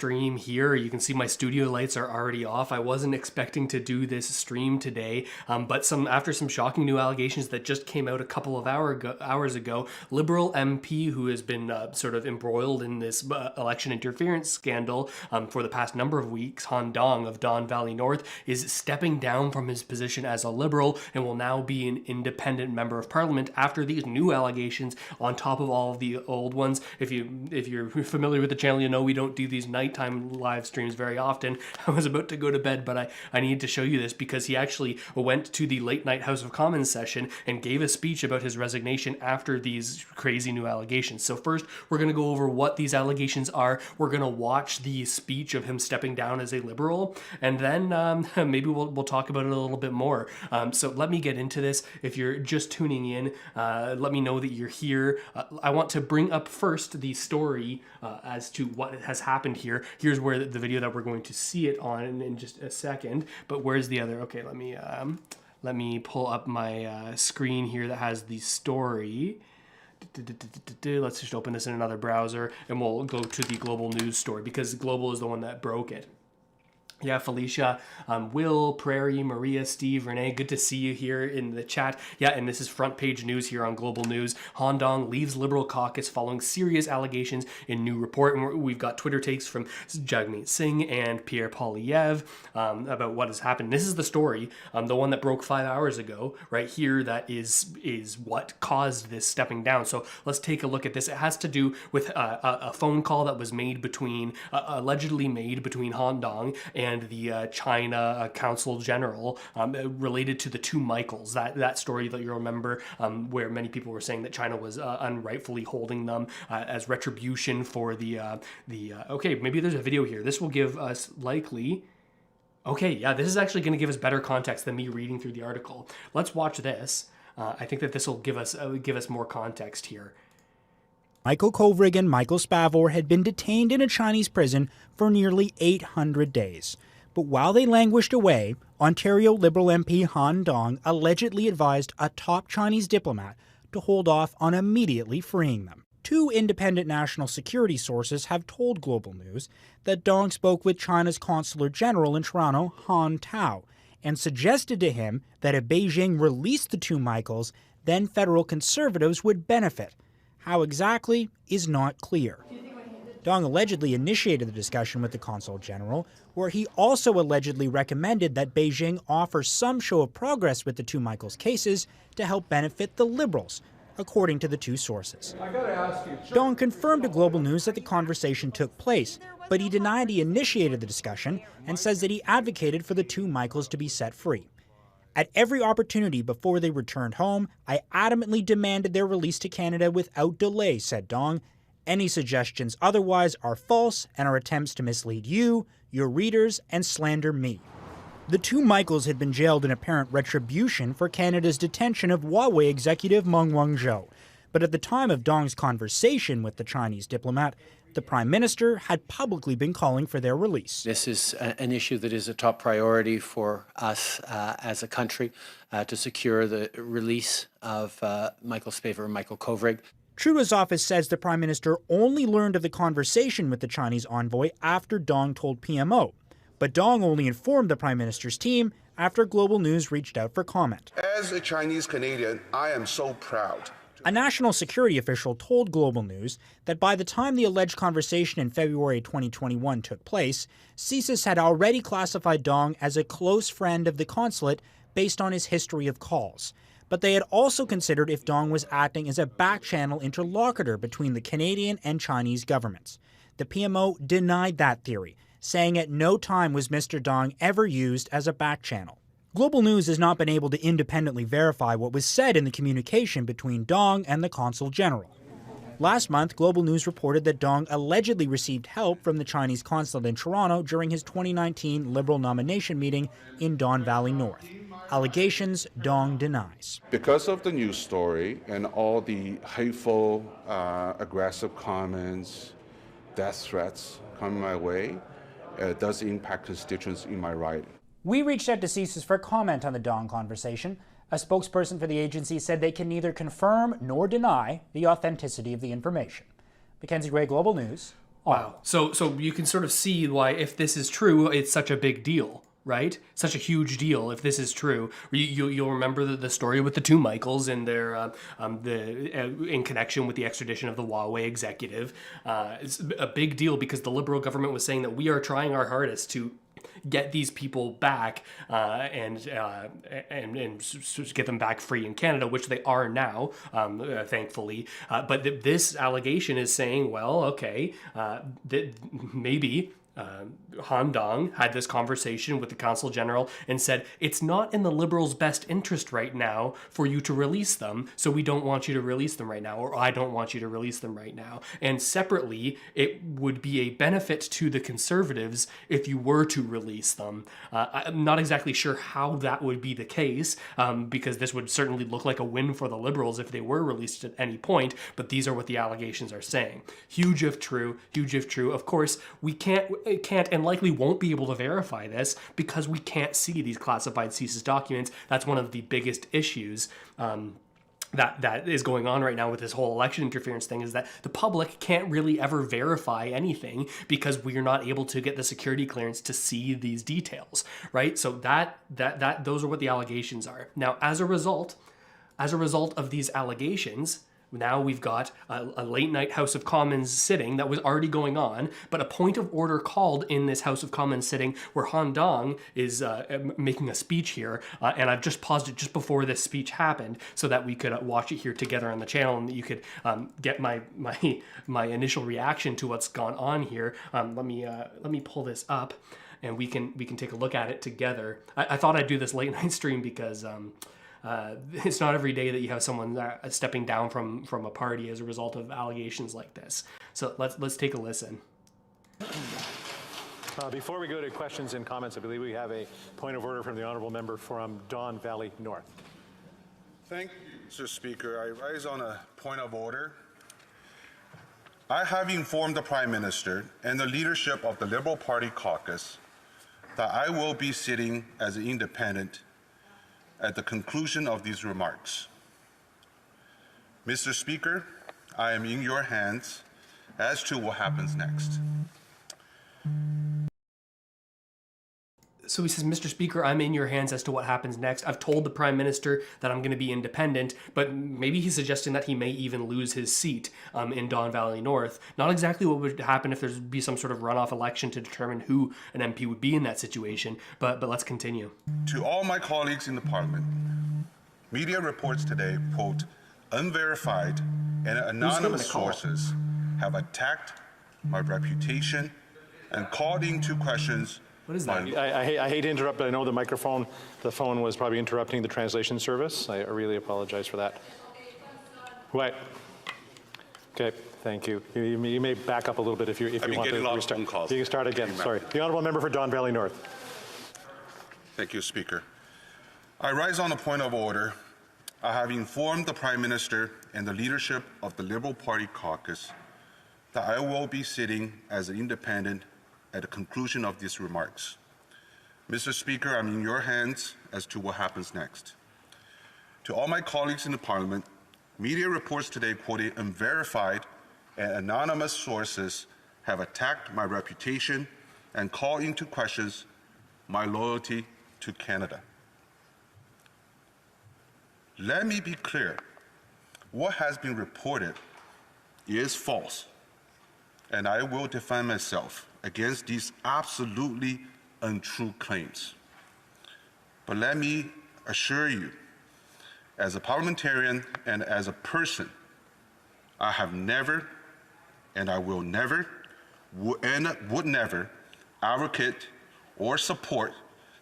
Stream here. You can see my studio lights are already off. I wasn't expecting to do this stream today, but after some shocking new allegations that just came out a couple of hours ago, Liberal MP who has been sort of embroiled in this election interference scandal for the past number of weeks, Han Dong of Don Valley North, is stepping down from his position as a Liberal and will now be an independent member of Parliament after these new allegations on top of all of the old ones. If you're familiar with the channel, you know we don't do these nighttime live streams very often. I was about to go to bed, but I need to show you this because he actually went to the late night House of Commons session and gave a speech about his resignation after these crazy new allegations. So first, we're going to go over what these allegations are. We're going to watch the speech of him stepping down as a Liberal, and then maybe we'll talk about it a little bit more. So let me get into this. If you're just tuning in, let me know that you're here. I want to bring up first the story as to what has happened here. Here's where the video that we're going to see it on in just a second. But where's the other? Okay, let me pull up my screen here that has the story. Let's just open this in another browser and we'll go to the Global News story because Global is the one that broke it. Yeah, Felicia, Will, Prairie, Maria, Steve, Renee, good to see you here in the chat. Yeah, and this is front page news here on Global News. Han Dong leaves Liberal caucus following serious allegations in new report. And we've got Twitter takes from Jagmeet Singh and Pierre Poilievre about what has happened. This is the story, the one that broke 5 hours ago, right here, that is what caused this stepping down. So let's take a look at this. It has to do with a phone call that was made allegedly made between Han Dong and the China Consul General related to the two Michaels. That story that you remember, where many people were saying that China was unrightfully holding them as retribution for okay, maybe there's a video here. This will give us likely... Okay, yeah, this is actually going to give us better context than me reading through the article. Let's watch this. I think that this will give us more context here. Michael Kovrig and Michael Spavor had been detained in a Chinese prison for nearly 800 days. But while they languished away, Ontario Liberal MP Han Dong allegedly advised a top Chinese diplomat to hold off on immediately freeing them. Two independent national security sources have told Global News that Dong spoke with China's Consular General in Toronto, Han Tao, and suggested to him that if Beijing released the two Michaels, then federal conservatives would benefit. How exactly is not clear. Dong allegedly initiated the discussion with the Consul General, where he also allegedly recommended that Beijing offer some show of progress with the two Michaels cases to help benefit the Liberals, according to the two sources. Dong confirmed to Global News that the conversation took place, but he denied he initiated the discussion and says that he advocated for the two Michaels to be set free. At every opportunity before they returned home, I adamantly demanded their release to Canada without delay, said Dong. Any suggestions otherwise are false and are attempts to mislead you, your readers, and slander me. The two Michaels had been jailed in apparent retribution for Canada's detention of Huawei executive Meng Wanzhou. But at the time of Dong's conversation with the Chinese diplomat, the Prime Minister had publicly been calling for their release. This is an issue that is a top priority for us as a country to secure the release of Michael Spavor and Michael Kovrig. Trudeau's office says the Prime Minister only learned of the conversation with the Chinese envoy after Dong told PMO. But Dong only informed the Prime Minister's team after Global News reached out for comment. As a Chinese Canadian, I am so proud. A national security official told Global News that by the time the alleged conversation in February 2021 took place, CSIS had already classified Dong as a close friend of the consulate based on his history of calls. But they had also considered if Dong was acting as a back-channel interlocutor between the Canadian and Chinese governments. The PMO denied that theory, saying at no time was Mr. Dong ever used as a back-channel. Global News has not been able to independently verify what was said in the communication between Dong and the Consul General. Last month, Global News reported that Dong allegedly received help from the Chinese consulate in Toronto during his 2019 Liberal nomination meeting in Don Valley North. Allegations Dong denies. Because of the news story and all the hateful, aggressive comments, death threats coming my way, it does impact constituents in my riding. We reached out to CSIS for comment on the Dong conversation. A spokesperson for the agency said they can neither confirm nor deny the authenticity of the information. Mackenzie Gray, Global News. Wow. So you can sort of see why, if this is true, it's such a big deal, right? Such a huge deal if this is true. You'll remember the story with the two Michaels and their in connection with the extradition of the Huawei executive. It's a big deal because the Liberal government was saying that we are trying our hardest to get these people back and get them back free in Canada, which they are now, thankfully. But this allegation is saying, well, okay, maybe Han Dong had this conversation with the Consul General and said, it's not in the Liberals' best interest right now for you to release them, so we don't want you to release them right now, or I don't want you to release them right now. And separately, it would be a benefit to the Conservatives if you were to release them. I'm not exactly sure how that would be the case, because this would certainly look like a win for the Liberals if they were released at any point, but these are what the allegations are saying. Huge if true, huge if true. Of course, we can't and likely won't be able to verify this because we can't see these classified CSIS documents. That's one of the biggest issues that is going on right now with this whole election interference thing, is that the public can't really ever verify anything because we are not able to get the security clearance to see these details, right? So that those are what the allegations are. Now, as a result of these allegations, now we've got a late night House of Commons sitting that was already going on, but a point of order called in this House of Commons sitting where Han Dong is making a speech here. And I've just paused it just before this speech happened so that we could watch it here together on the channel and that you could get my initial reaction to what's gone on here. Let me pull this up and we can take a look at it together. I thought I'd do this late night stream because it's not every day that you have someone stepping down from a party as a result of allegations like this. So let's take a listen. Before we go to questions and comments, I believe we have a point of order from the honourable member from Don Valley North. Thank you, Mr. Speaker. I rise on a point of order. I have informed the Prime Minister and the leadership of the Liberal Party caucus that I will be sitting as an independent at the conclusion of these remarks. Mr. Speaker, I am in your hands as to what happens next. So he says, Mr. Speaker, I'm in your hands as to what happens next. I've told the Prime Minister that I'm going to be independent, but maybe he's suggesting that he may even lose his seat in Don Valley North. Not exactly what would happen if there'd be some sort of runoff election to determine who an MP would be in that situation, but let's continue. To all my colleagues in the Parliament, media reports today, quote, unverified and anonymous sources have attacked my reputation and called into questions. What is that? I hate to interrupt, but I know the phone was probably interrupting the translation service. I really apologize for that. Wait. Okay, thank you. You may back up a little bit if you want to restart. You can start again. Sorry. The honourable member for Don Valley North. Thank you, Speaker. I rise on a point of order. I have informed the Prime Minister and the leadership of the Liberal Party caucus that I will be sitting as an independent at the conclusion of these remarks. Mr. Speaker, I'm in your hands as to what happens next. To all my colleagues in the Parliament, media reports today quoted unverified and anonymous sources have attacked my reputation and called into questions my loyalty to Canada. Let me be clear. What has been reported is false, and I will defend myself against these absolutely untrue claims. But let me assure you, as a parliamentarian and as a person, I have never, and I will never, would never advocate or support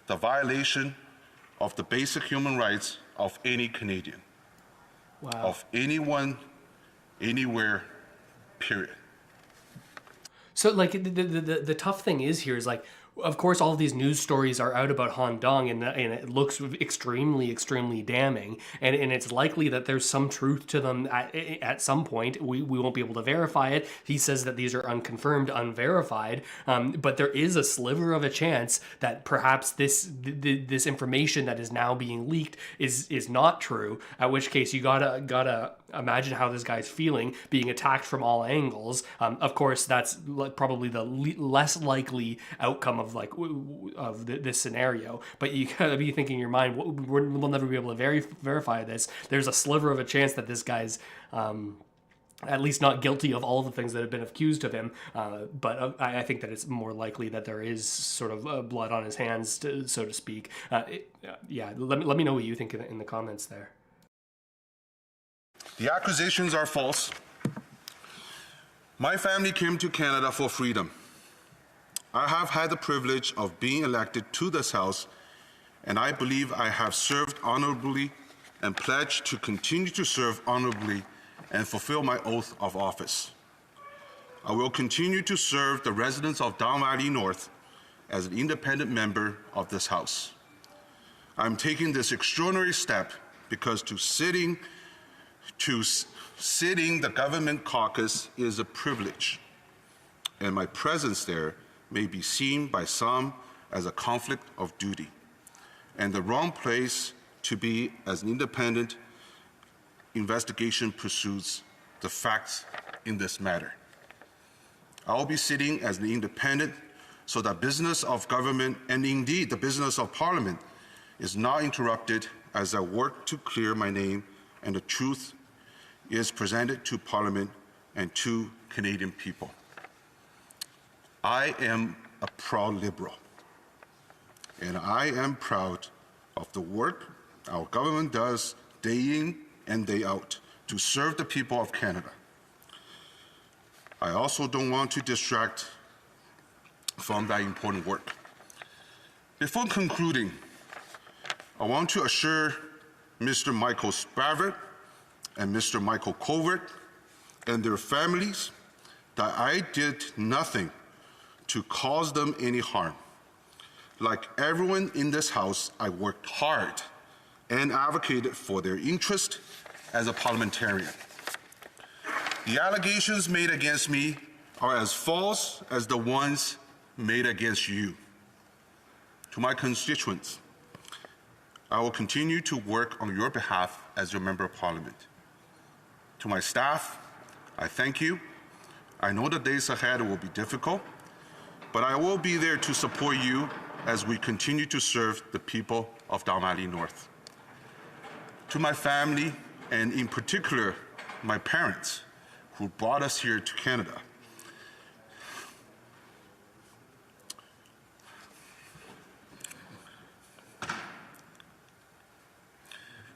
the violation of the basic human rights of any Canadian, of anyone, anywhere, period. So, like, the tough thing is here is, like, Of course, all of these news stories are out about Han Dong, and it looks extremely, extremely damning. And it's likely that there's some truth to them at some point. We won't be able to verify it. He says that these are unconfirmed, unverified. But there is a sliver of a chance that perhaps this information that is now being leaked is not true. At which case, you gotta imagine how this guy's feeling, being attacked from all angles. Of course, that's probably the less likely outcome of this scenario. But you gotta be thinking in your mind, we'll never be able to verify this. There's a sliver of a chance that this guy's at least not guilty of all the things that have been accused of him. But I think that it's more likely that there is sort of blood on his hands, so to speak. Yeah, let me know what you think in the comments there. The accusations are false. My family came to Canada for freedom. I have had the privilege of being elected to this House, and I believe I have served honorably and pledged to continue to serve honorably and fulfill my oath of office. I will continue to serve the residents of Don Valley North as an independent member of this House. I'm taking this extraordinary step because sitting the government caucus is a privilege, and my presence there may be seen by some as a conflict of duty and the wrong place to be as an independent investigation pursues the facts in this matter. I will be sitting as an independent so that business of government and indeed the business of Parliament is not interrupted as I work to clear my name and the truth is presented to Parliament and to Canadian people. I am a proud Liberal, and I am proud of the work our government does day in and day out to serve the people of Canada. I also don't want to distract from that important work. Before concluding, I want to assure Mr. Michael Spavor and Mr. Michael Covert and their families that I did nothing to cause them any harm. Like everyone in this House, I worked hard and advocated for their interest as a parliamentarian. The allegations made against me are as false as the ones made against you. To my constituents, I will continue to work on your behalf as your Member of Parliament. To my staff, I thank you. I know the days ahead will be difficult, but I will be there to support you as we continue to serve the people of Don Valley North. To my family, and in particular, my parents, who brought us here to Canada,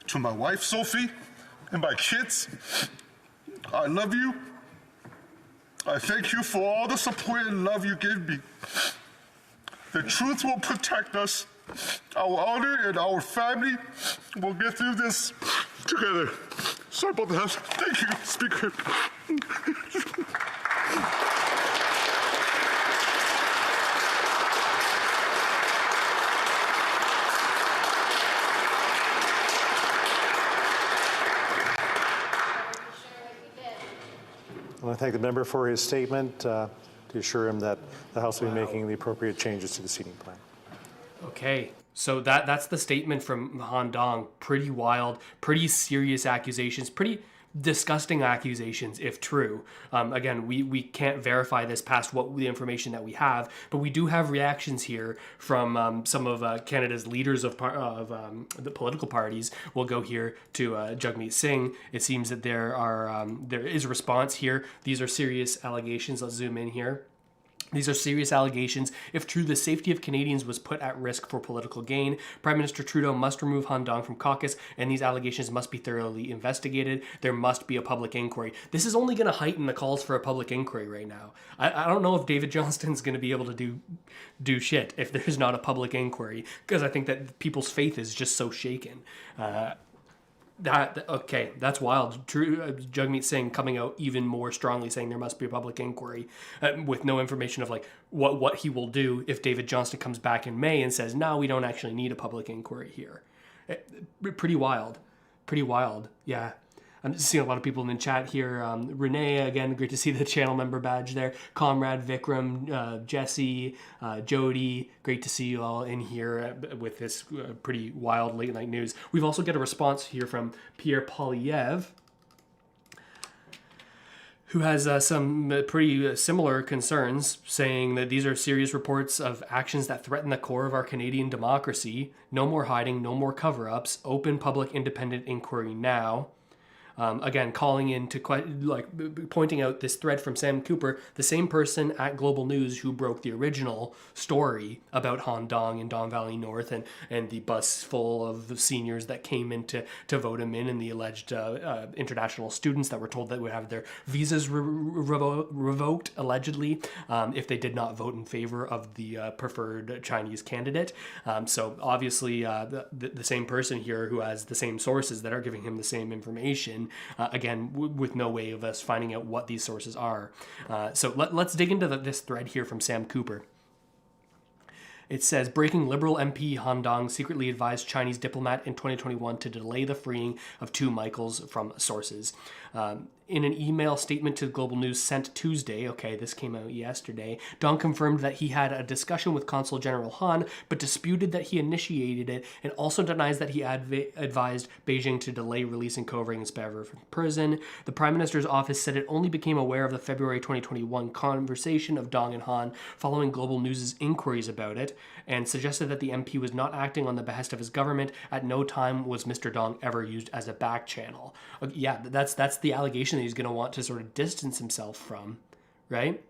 to my wife, Sophie, and my kids, I love you. I thank you for all the support and love you give me. The truth will protect us. Our honor and our family will get through this together. Sorry about that. Thank you, Speaker. I want to thank the member for his statement to assure him that the House will be making the appropriate changes to the seating plan. Okay, so that's the statement from Han Dong. Pretty wild, pretty serious accusations, pretty disgusting accusations if true. Again, we can't verify this past what the information that we have, but we do have reactions here from some of Canada's leaders of the political parties. We'll go here to Jagmeet Singh. It seems that there is a response here. These are serious allegations. Let's zoom in here. These are serious allegations. If true, the safety of Canadians was put at risk for political gain. Prime Minister Trudeau must remove Han Dong from caucus, and these allegations must be thoroughly investigated. There must be a public inquiry. This is only going to heighten the calls for a public inquiry right now. I don't know if David Johnston's going to be able to do shit if there's not a public inquiry, because I think that people's faith is just so shaken. Okay, that's wild. True, Jagmeet Singh coming out even more strongly, saying there must be a public inquiry, with no information of like what he will do if David Johnston comes back in May and says, "No, we don't actually need a public inquiry here." Pretty wild, pretty wild. Yeah. I'm just seeing a lot of people in the chat here. Renee, again, great to see the channel member badge there. Comrade, Vikram, Jesse, Jody, great to see you all in here with this pretty wild late night news. We've also got a response here from Pierre Polyev, who has some pretty similar concerns, saying that these are serious reports of actions that threaten the core of our Canadian democracy. No more hiding, no more cover-ups. Open, public, independent inquiry now. Again, calling in to pointing out this thread from Sam Cooper, the same person at Global News who broke the original story about Han Dong in Don Valley North and the bus full of seniors that came in to vote him in, and the alleged international students that were told that would have their visas revoked, allegedly, if they did not vote in favor of the preferred Chinese candidate. So obviously the same person here who has the same sources that are giving him the same information, again, with no way of us finding out what these sources are. So let's dig into this thread here from Sam Cooper. It says, breaking Liberal MP Han Dong secretly advised Chinese diplomat in 2021 to delay the freeing of 2 Michaels from sources. In an email statement to Global News sent Tuesday, okay, this came out yesterday, Dong confirmed that he had a discussion with Consul General Han, but disputed that he initiated it, and also denies that he advised Beijing to delay releasing Kovrig and Spavor from prison. The Prime Minister's office said it only became aware of the February 2021 conversation of Dong and Han following Global News' inquiries about it, and suggested that the MP was not acting on the behest of his government. At no time was Mr. Dong ever used as a back channel. Yeah, that's the allegation that he's going to want to sort of distance himself from, right?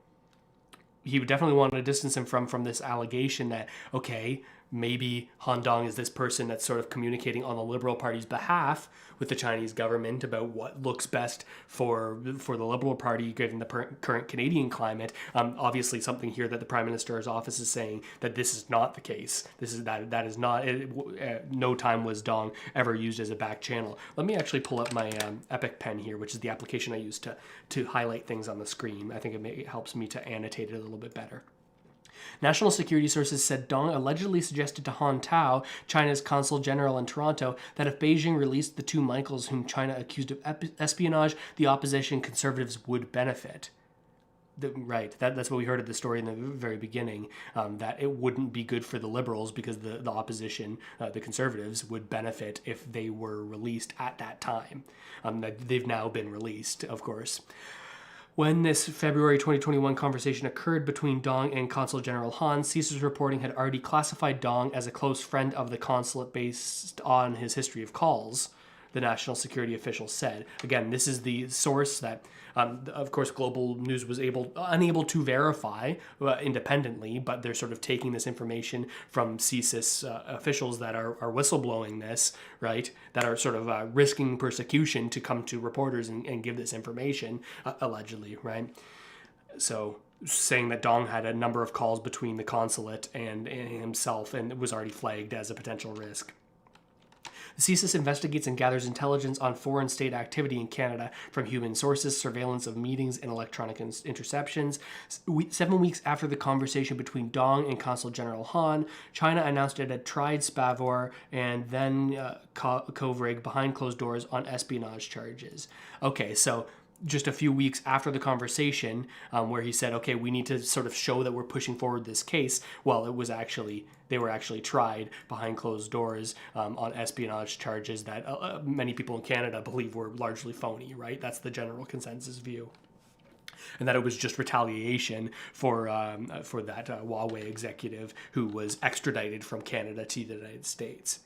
He would definitely want to distance him from this allegation that, okay, maybe Han Dong is this person that's sort of communicating on the Liberal Party's behalf with the Chinese government about what looks best for the Liberal Party given the current Canadian climate. Obviously, something here that the Prime Minister's office is saying that this is not the case. That is not. No time was Dong ever used as a back channel. Let me actually pull up my Epic Pen here, which is the application I use to highlight things on the screen. I think it helps me to annotate it a little bit better. National security sources said Dong allegedly suggested to Han Tao, China's consul general in Toronto, that if Beijing released the 2 Michaels whom China accused of espionage, the opposition conservatives would benefit. That's what we heard of the story in the very beginning, that it wouldn't be good for the Liberals because the opposition, the Conservatives, would benefit if they were released at that time. They've now been released, of course. When this February 2021 conversation occurred between Dong and Consul General Han, CSIS reporting had already classified Dong as a close friend of the consulate based on his history of calls, the national security official said. Again, this is the source that, of course, Global News was unable to verify independently, but they're sort of taking this information from CSIS officials that are whistleblowing this, right? That are sort of risking persecution to come to reporters and give this information, allegedly, right? So saying that Dong had a number of calls between the consulate and himself and was already flagged as a potential risk. The CSIS investigates and gathers intelligence on foreign state activity in Canada from human sources, surveillance of meetings, and electronic interceptions. 7 weeks after the conversation between Dong and Consul General Han, China announced it had tried Spavor and then Kovrig behind closed doors on espionage charges. Okay, so just a few weeks after the conversation where he said, okay, we need to sort of show that we're pushing forward this case. Well, they were actually tried behind closed doors on espionage charges that many people in Canada believe were largely phony, right? That's the general consensus view. And that it was just retaliation for that Huawei executive who was extradited from Canada to the United States.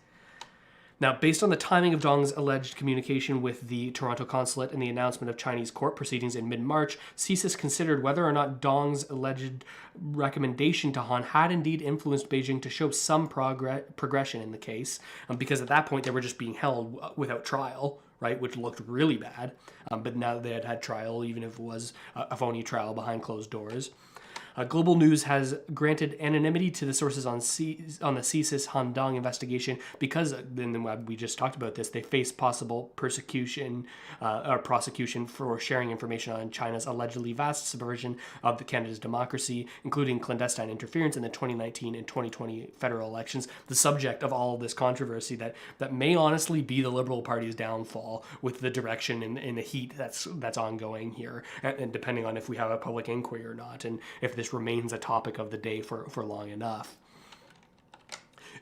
Now, based on the timing of Dong's alleged communication with the Toronto consulate and the announcement of Chinese court proceedings in mid-March, CSIS considered whether or not Dong's alleged recommendation to Han had indeed influenced Beijing to show some progression in the case, because at that point they were just being held without trial, right, which looked really bad. But now they had trial, even if it was a phony trial behind closed doors. Global News has granted anonymity to the sources on the CSIS Handong investigation because, then we just talked about this, they face possible persecution or prosecution for sharing information on China's allegedly vast subversion of Canada's democracy, including clandestine interference in the 2019 and 2020 federal elections. The subject of all of this controversy that may honestly be the Liberal Party's downfall with the direction and the heat that's ongoing here, and depending on if we have a public inquiry or not, and if this remains a topic of the day for long enough.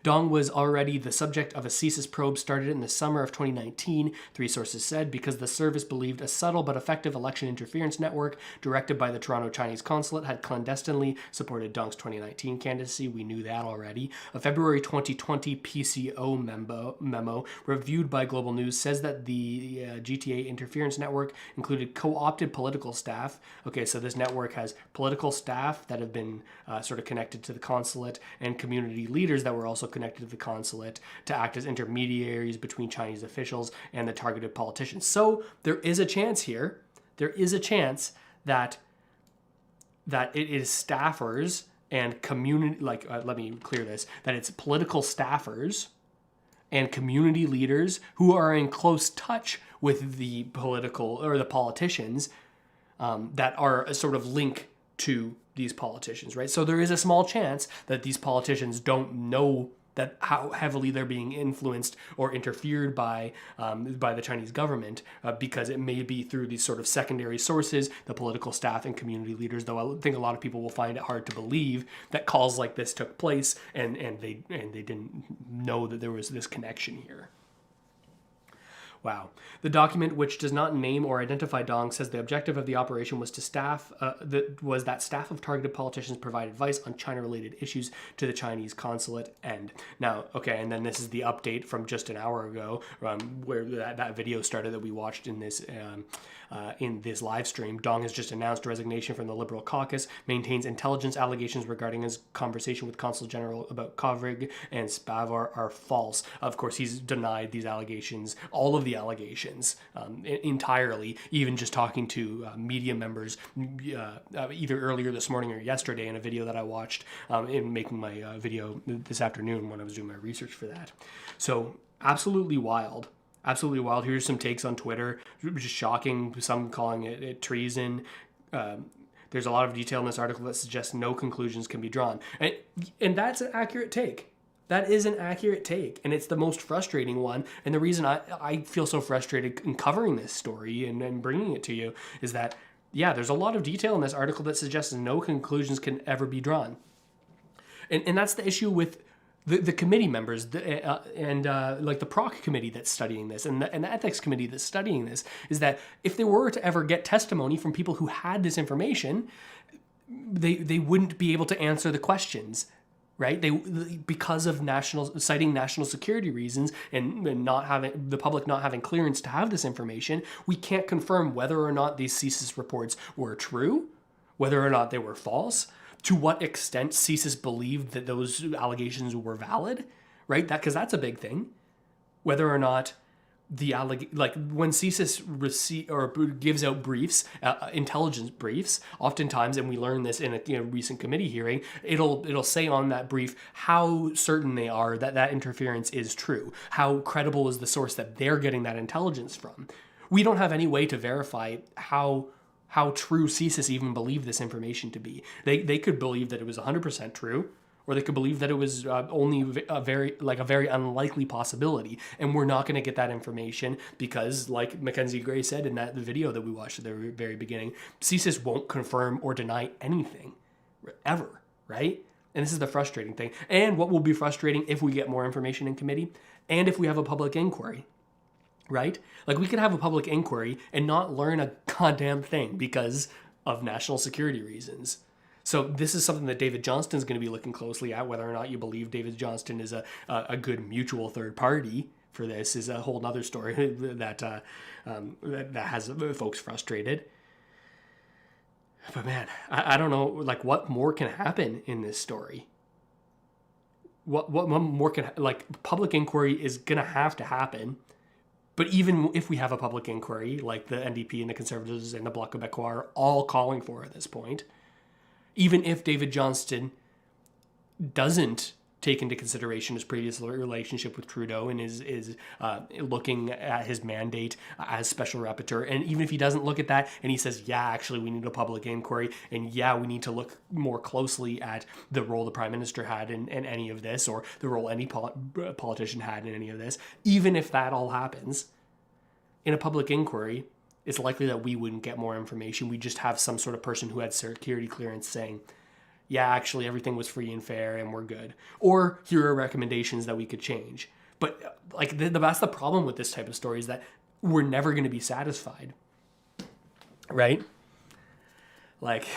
Dong was already the subject of a CSIS probe started in the summer of 2019, three sources said, because the service believed a subtle but effective election interference network directed by the Toronto Chinese Consulate had clandestinely supported Dong's 2019 candidacy. We knew that already. A February 2020 PCO memo reviewed by Global News says that the GTA interference network included co-opted political staff. Okay, so this network has political staff that have been sort of connected to the consulate and community leaders that were also connected to the consulate to act as intermediaries between Chinese officials and the targeted politicians. So there is a chance here. There is a chance that it is staffers and community, let me clear this, that it's political staffers and community leaders who are in close touch with the political or the politicians that are a sort of link to these politicians, right? So there is a small chance that these politicians don't know that how heavily they're being influenced or interfered by the Chinese government, because it may be through these sort of secondary sources, the political staff and community leaders. Though I think a lot of people will find it hard to believe that calls like this took place and they didn't know that there was this connection here. Wow. The document, which does not name or identify Dong, says the objective of the operation was to staff of targeted politicians provide advice on China-related issues to the Chinese consulate. End. Now, okay, and then this is the update from just an hour ago, where that video started that we watched in this live stream. Dong has just announced resignation from the Liberal caucus, maintains intelligence allegations regarding his conversation with Consul General about Kovrig and Spavor are false. Of course, he's denied these allegations, all of the allegations, entirely, even just talking to media members either earlier this morning or yesterday in a video that I watched in making my video this afternoon when I was doing my research for that. So absolutely wild. Absolutely wild. Here's some takes on Twitter. Just shocking. Some calling it treason. There's a lot of detail in this article that suggests no conclusions can be drawn. And that's an accurate take. That is an accurate take. And it's the most frustrating one. And the reason I feel so frustrated in covering this story and bringing it to you is that, yeah, there's a lot of detail in this article that suggests no conclusions can ever be drawn. And that's the issue with the committee members and the PROC committee that's studying this and the ethics committee that's studying this, is that if they were to ever get testimony from people who had this information, they wouldn't be able to answer the questions, right? Because of citing national security reasons and not having the public not having clearance to have this information, we can't confirm whether or not these CSIS reports were true, whether or not they were false, to what extent CSIS believed that those allegations were valid, right? Because that's a big thing. Whether or not when CSIS gives out briefs, intelligence briefs, oftentimes, and we learned this in a recent committee hearing, it'll say on that brief how certain they are that interference is true, how credible is the source that they're getting that intelligence from. We don't have any way to verify how true CSIS even believed this information to be. They could believe that it was 100% true, or they could believe that it was only a very unlikely possibility. And we're not going to get that information because, like Mackenzie Gray said in the video that we watched at the very beginning, CSIS won't confirm or deny anything, ever, right? And this is the frustrating thing. And what will be frustrating if we get more information in committee and if we have a public inquiry. Right? Like, we could have a public inquiry and not learn a goddamn thing because of national security reasons. So this is something that David Johnston is going to be looking closely at. Whether or not you believe David Johnston is a good mutual third party for this is a whole nother story that has folks frustrated. But man, I don't know, what more can happen in this story? What more can, public inquiry is going to have to happen. But even if we have a public inquiry, like the NDP and the Conservatives and the Bloc Québécois are all calling for at this point, Even if David Johnston doesn't take into consideration his previous relationship with Trudeau and is looking at his mandate as special rapporteur. And even if he doesn't look at that and he says, yeah, actually, we need a public inquiry, and yeah, we need to look more closely at the role the Prime Minister had in any of this, or the role any politician had in any of this, even if that all happens, in a public inquiry, it's likely that we wouldn't get more information. We just have some sort of person who had security clearance saying, yeah, actually everything was free and fair and we're good. Or here are recommendations that we could change. But like that's the problem with this type of story, is that we're never going to be satisfied. Right? Like,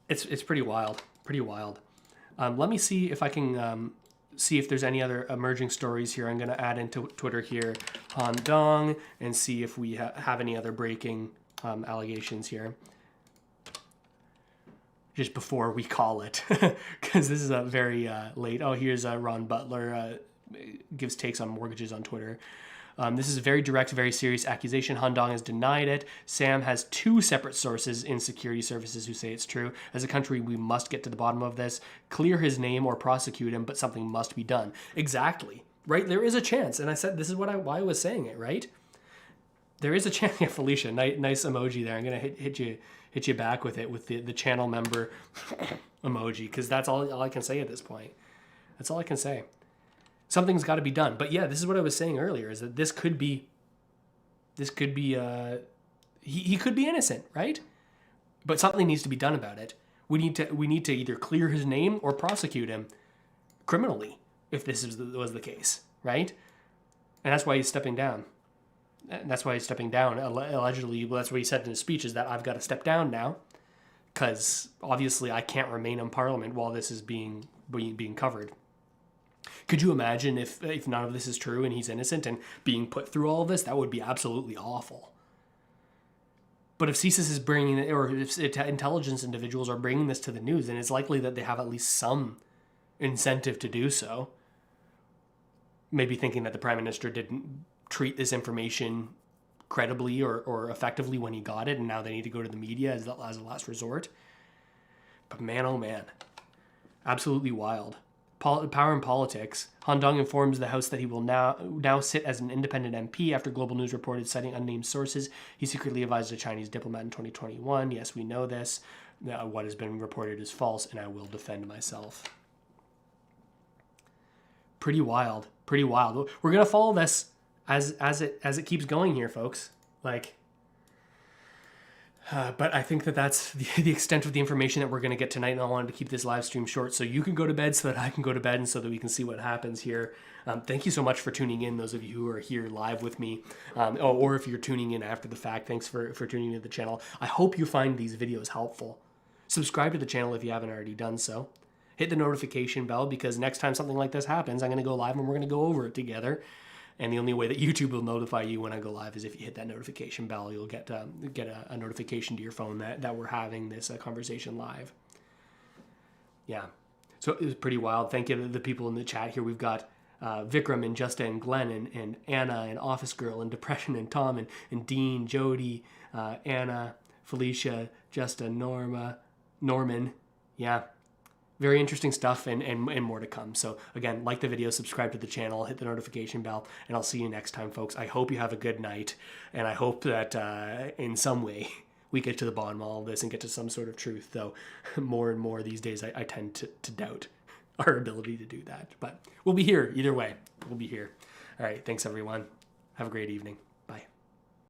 it's pretty wild. Pretty wild. Let me see if I can see if there's any other emerging stories here. I'm going to add into Twitter here, Han Dong, and see if we have any other breaking allegations here. Just before we call it, because this is a very late. Oh, here's Ron Butler gives takes on mortgages on Twitter. This is a very direct, very serious accusation. Han Dong has denied it. Sam has 2 separate sources in security services who say it's true. As a country, we must get to the bottom of this. Clear his name or prosecute him, but something must be done. Exactly. Right? There is a chance. And I said, this is why I was saying it, right? There is a chance. Yeah, Felicia, nice emoji there. I'm going to hit you back with it, with the channel member emoji, because that's all I can say at this point. That's all I can say. Something's got to be done. But yeah, this is what I was saying earlier, is that he could be innocent, right? But something needs to be done about it. We need to either clear his name or prosecute him criminally if this was the case, right? And that's why he's stepping down. And that's why he's stepping down. Allegedly, well, that's what he said in his speech, is that I've got to step down now, because obviously I can't remain in Parliament while this is being covered. Could you imagine if none of this is true and he's innocent and being put through all of this? That would be absolutely awful. But if CSIS is bringing it, or if intelligence individuals are bringing this to the news, then it's likely that they have at least some incentive to do so. Maybe thinking that the Prime Minister didn't treat this information credibly or effectively when he got it, and now they need to go to the media as a last resort. But man, oh man, absolutely wild. Power in politics. Han Dong informs the House that he will now sit as an independent MP after Global News reported, citing unnamed sources, he secretly advised a Chinese diplomat in 2021. Yes, we know this. What has been reported is false, and I will defend myself. Pretty wild. Pretty wild. We're gonna follow this as it keeps going here, folks. But I think that's the extent of the information that we're going to get tonight, and I wanted to keep this live stream short so you can go to bed, so that I can go to bed, and so that we can see what happens here. Thank you so much for tuning in, those of you who are here live with me, or if you're tuning in after the fact, thanks for tuning into the channel. I hope you find these videos helpful. Subscribe to the channel if you haven't already done so. Hit the notification bell, because next time something like this happens, I'm going to go live and we're going to go over it together. And the only way that YouTube will notify you when I go live is if you hit that notification bell. You'll get a notification to your phone that we're having this conversation live. Yeah. So it was pretty wild. Thank you to the people in the chat here. We've got Vikram and Justa and Glenn and Anna and Office Girl and Depression and Tom and Dean, Jody, Anna, Felicia, Justa, Norman. Yeah. Very interesting stuff and more to come. So again, like the video, subscribe to the channel, hit the notification bell, and I'll see you next time, folks. I hope you have a good night, and I hope that in some way we get to the bottom of all of this and get to some sort of truth, though more and more these days I tend to doubt our ability to do that. But we'll be here either way. We'll be here. All right, thanks everyone. Have a great evening.